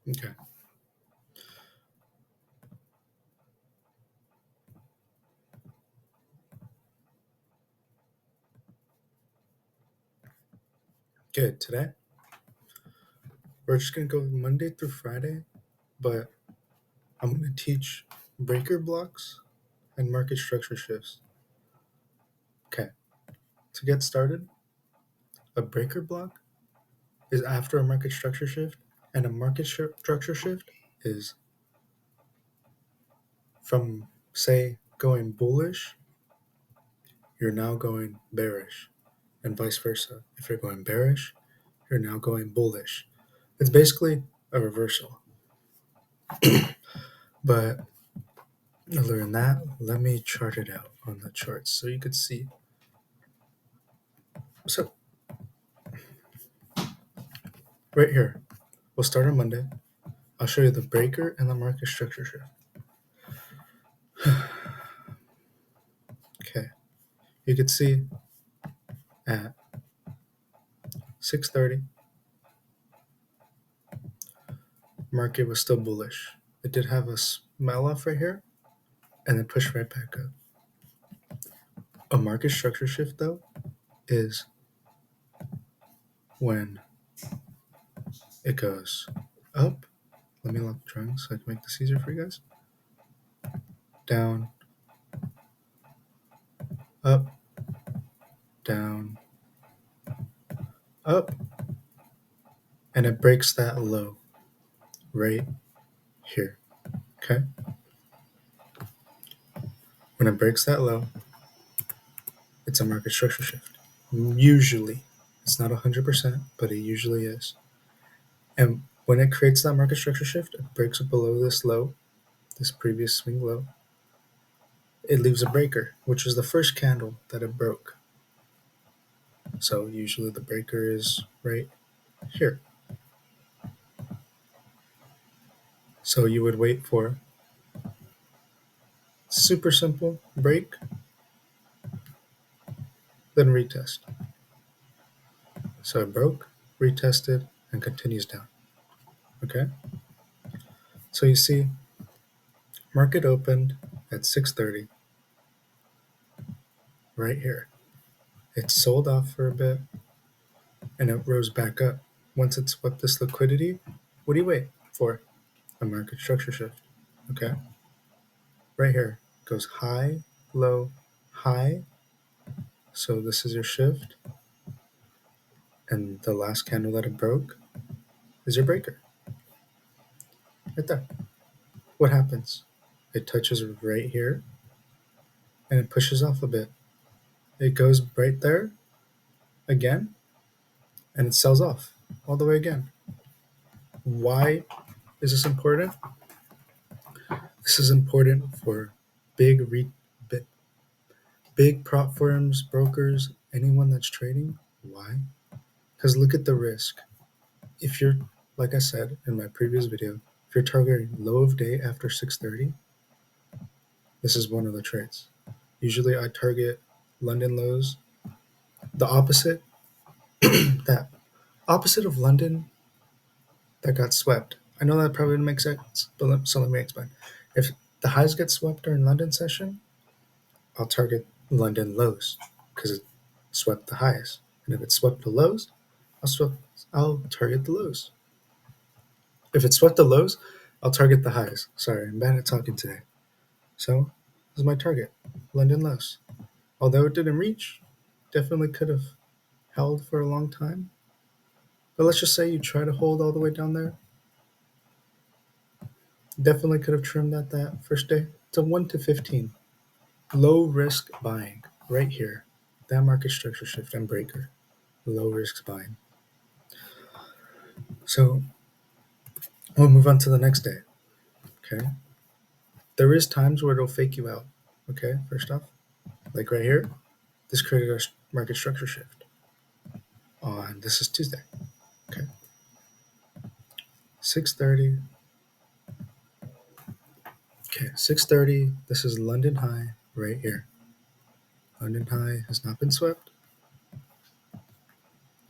Okay. Good. Today, we're just going to go Monday through Friday, but I'm going to teach breaker blocks and market structure shifts. Okay. To get started, a breaker block is after a market structure shift, and a structure shift is from, say, going bullish, you're now going bearish, and vice versa. If you're going bearish, you're now going bullish. It's basically a reversal. But other than that, let me chart it out on the charts so you could see. So, right here, we'll start on Monday. I'll show you the breaker and the market structure shift. Okay, you could see at 6:30, market was still bullish. It did have a smell off right here, and then push right back up. A market structure shift, though, is when it goes up. Let me lock the drawing so I can make this easier for you guys. Down, up, down, up, and it breaks that low right here. Okay? When it breaks that low, it's a market structure shift. Usually, it's not 100%, but it usually is. And when it creates that market structure shift, it breaks it below this low, this previous swing low. It leaves a breaker, which is the first candle that it broke. So usually the breaker is right here. So you would wait for super simple break, then retest. So it broke, retested, and continues down. Okay? So you see, market opened at 6:30 right here. It sold off for a bit and it rose back up. Once it swept this liquidity, what do you wait for? A market structure shift. Okay? Right here goes high, low, high. So this is your shift. And the last candle that it broke is your breaker. Right there. What happens? It touches right here and it pushes off a bit. It goes right there again and it sells off all the way again. Why is this important? This is important for big big prop firms, brokers, anyone that's trading. Why? Because look at the risk. If you're, like I said in my previous video, if you're targeting low of day after 6:30, this is one of the trades. Usually I target London lows. The opposite, that opposite of London that got swept. I know that probably didn't make sense, but let me explain. If the highs get swept during London session, I'll target London lows because it swept the highs. And if it swept the lows, I'll target the lows. If it swept the lows, I'll target the highs. Sorry, I'm bad at talking today. So this is my target, London lows. Although it didn't reach, definitely could have held for a long time. But let's just say you try to hold all the way down there. Definitely could have trimmed at that first day. It's a 1 to 15. Low risk buying right here. That market structure shift and breaker. Low risk buying. So we'll move on to the next day. Okay. There is times where it'll fake you out. Okay. First off, like right here, this created a market structure shift. On this is Tuesday. Okay. 6:30. Okay, 6:30. This is London high right here. London high has not been swept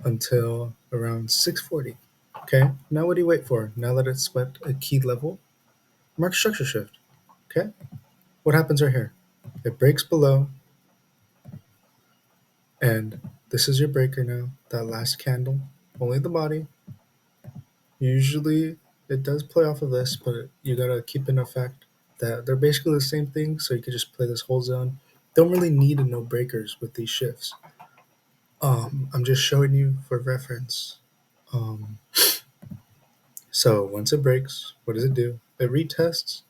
until around 6:40. Okay, now what do you wait for? Now that it's swept a key level, market structure shift. Okay, what happens right here? It breaks below, and this is your breaker now. That last candle, only the body. Usually it does play off of this, but you gotta keep in effect that they're basically the same thing, so you could just play this whole zone. Don't really need to know breakers with these shifts. I'm just showing you for reference. Um, so once it breaks, what does it do? It retests.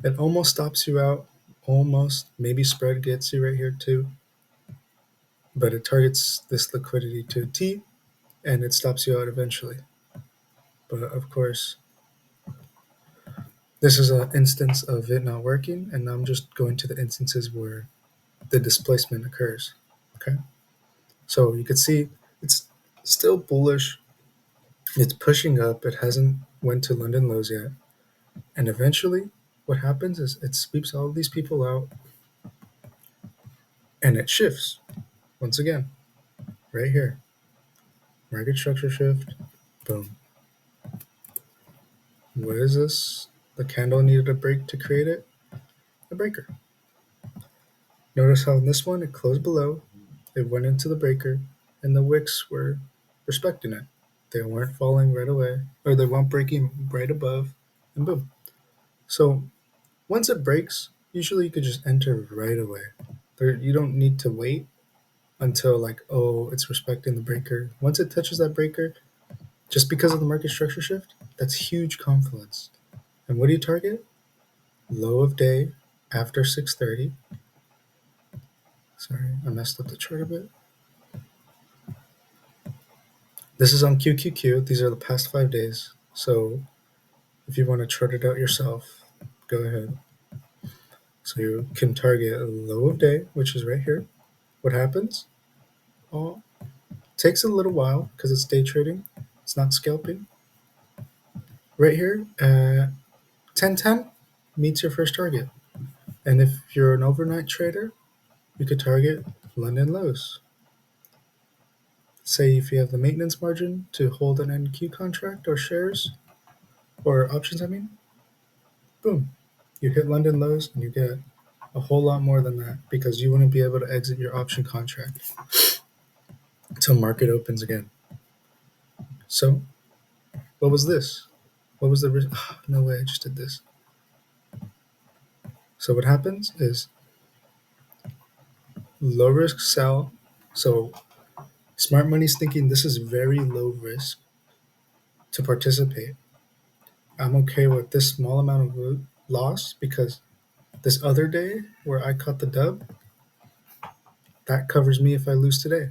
It almost stops you out. Almost. Maybe spread gets you right here too. But it targets this liquidity to a T and it stops you out eventually. But of course, this is an instance of it not working, and I'm just going to the instances where the displacement occurs. Okay. So you can see it's still bullish. It's pushing up. It hasn't went to London lows yet. And eventually what happens is it sweeps all of these people out and it shifts once again right here. Market structure shift. Boom. What is this? The candle needed a break to create it. A breaker. Notice how in this one it closed below, it went into the breaker, and the wicks were respecting it. They weren't falling right away, or they weren't breaking right above, and boom. So once it breaks, usually you could just enter right away. You don't need to wait until like, oh, it's respecting the breaker. Once it touches that breaker, just because of the market structure shift, that's huge confluence. And what do you target? Low of day after 6:30. Sorry, I messed up the chart a bit. This is on QQQ. These are the past 5 days. So if you want to chart it out yourself, go ahead. So you can target a low of day, which is right here. What happens? Oh, takes a little while because it's day trading. It's not scalping. Right here at 10:10 meets your first target. And if you're an overnight trader, you could target London lows. Say if you have the maintenance margin to hold an NQ contract or shares or options, I mean, boom, you hit London lows and you get a whole lot more than that because you wouldn't be able to exit your option contract until market opens again. So, what was this? What was the risk? Oh, no way, I just did this. So, what happens is low risk sell. So, smart money's thinking this is very low risk to participate. I'm okay with this small amount of loss because this other day where I caught the dub, that covers me if I lose today,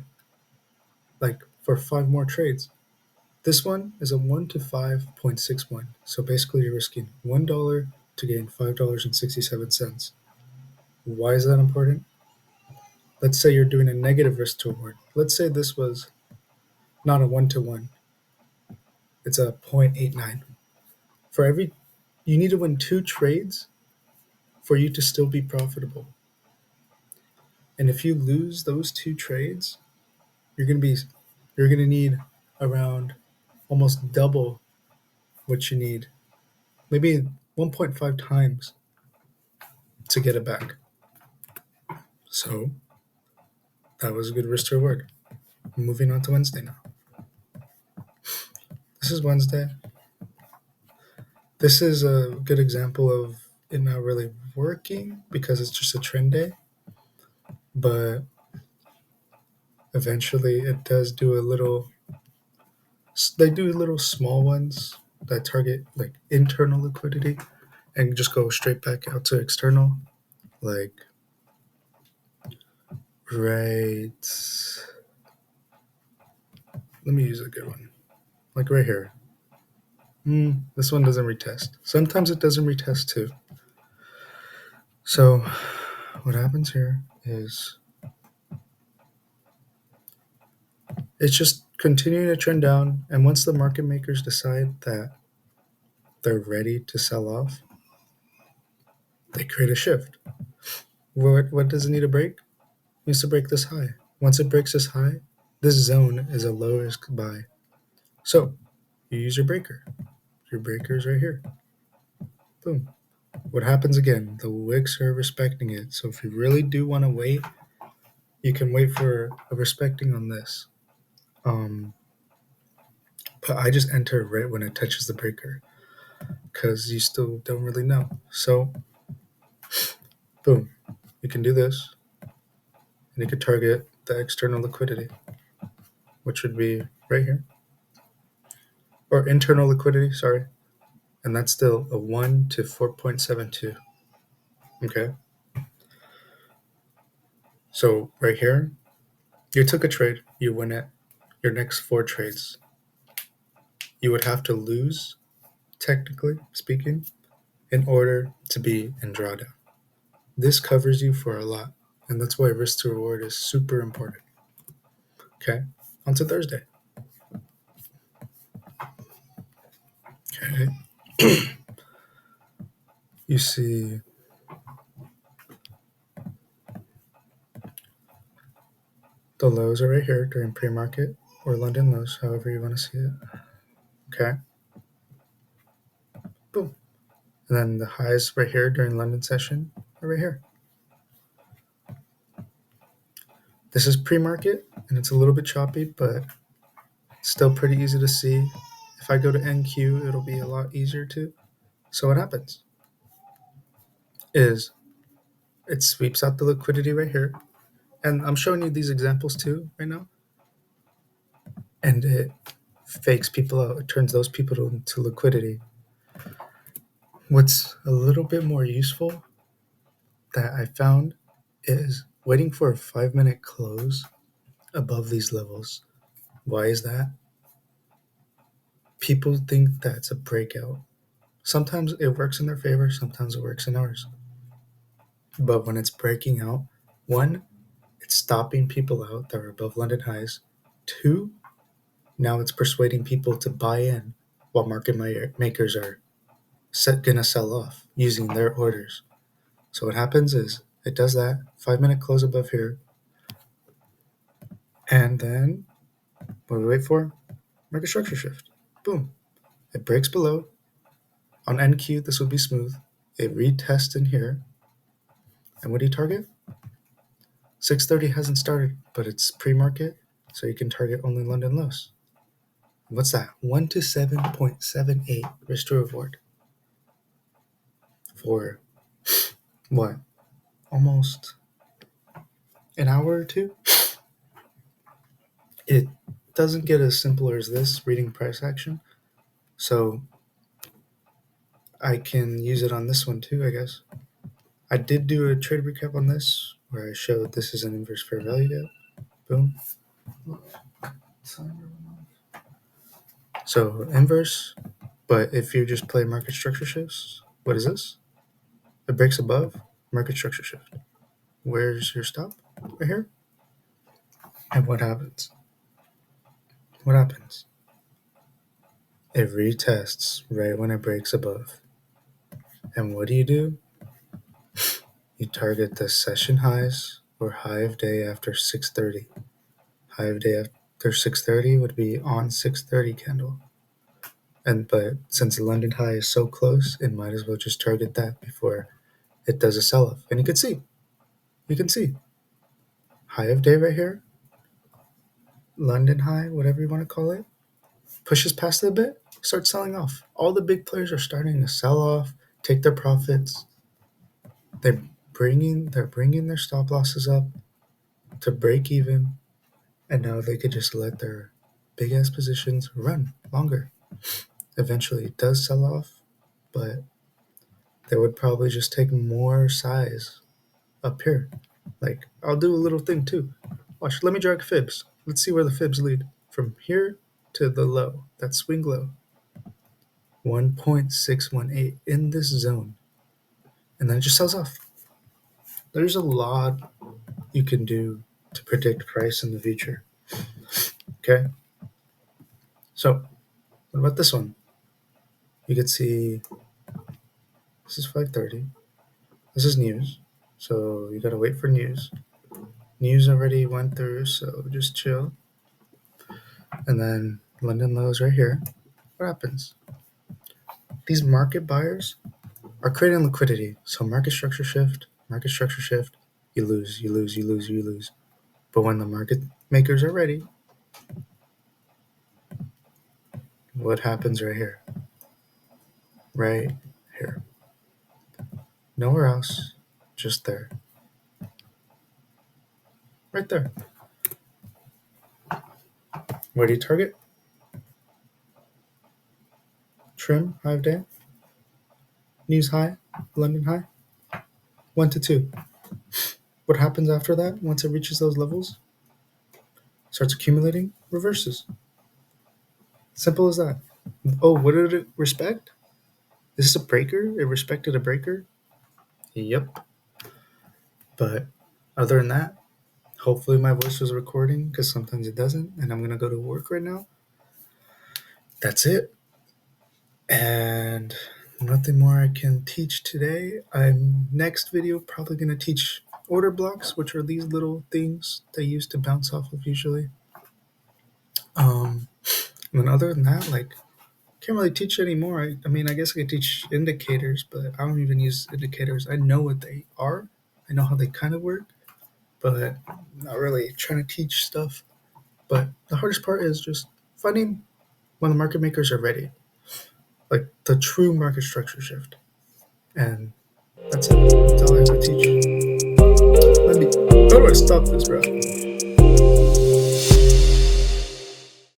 like for 5 more trades. This one is a 1 to 5.61. So basically, you're risking $1 to gain $5.67. Why is that important? Let's say you're doing a negative risk to reward. Let's say this was not a 1 to 1, it's a 0.89. For every, you need to win 2 trades for you to still be profitable. And if you lose those 2 trades, you're gonna be, you're gonna need around almost double what you need, maybe 1.5 times to get it back. So that was a good risk to reward. Moving on to Wednesday now. This is Wednesday. This is a good example of it not really working because it's just a trend day. But eventually it does do a little, they do little small ones that target like internal liquidity and just go straight back out to external. Like, right. Let me use a good one. Like right here. This one doesn't retest. Sometimes it doesn't retest too. So what happens here is it's just continuing to trend down. And once the market makers decide that they're ready to sell off, they create a shift. What does it need to break? It needs to break this high. Once it breaks this high, this zone is a low risk buy. So you use your breaker. Your breaker is right here. Boom. What happens again? The wicks are respecting it. So if you really do want to wait, you can wait for a respecting on this. But I just enter right when it touches the breaker because you still don't really know. So boom, you can do this and you can target the external liquidity, which would be right here, or internal liquidity, sorry. And that's still a 1 to 4.72. Okay. So right here, you took a trade, you win it. Your next 4 trades, you would have to lose, technically speaking, in order to be in drawdown. This covers you for a lot, and that's why risk to reward is super important. Okay, on to Thursday. Okay, you see the lows are right here during pre-market or London lows, however you want to see it. Okay, boom. And then the highs right here during London session are right here. This is pre-market, and it's a little bit choppy, but still pretty easy to see. If I go to NQ, it'll be a lot easier too. So what happens is it sweeps out the liquidity right here. And I'm showing you these examples too right now. And it fakes people out. It turns those people into liquidity. What's a little bit more useful that I found is waiting for a 5-minute close above these levels. Why is that? People think that's a breakout. Sometimes it works in their favor, sometimes it works in ours. But when it's breaking out, one, it's stopping people out that are above London highs. Two, now it's persuading people to buy in while market makers are going to sell off using their orders. So what happens is it does that 5-minute close above here. And then what do we wait for? Market structure shift. Boom. It breaks below. On NQ, this would be smooth. It retests in here. And what do you target? 630 hasn't started, but it's pre-market, so you can target only London lows. What's that? 1 to 7.78 risk to reward for what? Almost an hour or two? It doesn't get as simple as this reading price action, so I can use it on this one too, I guess. I did do a trade recap on this where I showed this is an inverse fair value gap. Boom. So inverse, but if you just play market structure shifts, what is this? It breaks above market structure shift. Where's your stop? Right here. And what happens? What happens? It retests right when it breaks above. And what do? You target the session highs or high of day after 6:30. High of day after 6:30 would be on 6:30 candle. But since the London high is so close, it might as well just target that before it does a sell-off. And you can see high of day right here, London high, whatever you want to call it, pushes past it a bit, starts selling off. All the big players are starting to sell off, take their profits. They're bringing their stop losses up to break even, and now they could just let their big ass positions run longer. Eventually, it does sell off, but they would probably just take more size up here. Like, I'll do a little thing too. Watch, let me drag fibs. Let's see where the fibs lead. From here to the low, that swing low, 1.618 in this zone. And then it just sells off. There's a lot you can do to predict price in the future. Okay? So, what about this one? You could see this is 5:30. This is news. So, you gotta wait for news. News already went through, so just chill. And then London lows right here. What happens? These market buyers are creating liquidity. So market structure shift, you lose, you lose, you lose, you lose. But when the market makers are ready, what happens right here? Right here. Nowhere else, just there. Right there. Where do you target? Trim, high of day. News high, London high. 1 to 2. What happens after that once it reaches those levels? Starts accumulating, reverses. Simple as that. Oh, what did it respect? Is this a breaker? It respected a breaker? Yep. But other than that, hopefully my voice was recording because sometimes it doesn't, and I'm gonna go to work right now. That's it. And nothing more I can teach today. I'm next video probably gonna teach order blocks, which are these little things they use to bounce off of usually. And other than that, like can't really teach anymore. I mean, I guess I could teach indicators, but I don't even use indicators. I know what they are. I know how they kind of work, but not really trying to teach stuff. But the hardest part is just finding when the market makers are ready, like the true market structure shift. And that's it. That's all I have to teach. How do I stop this, bro?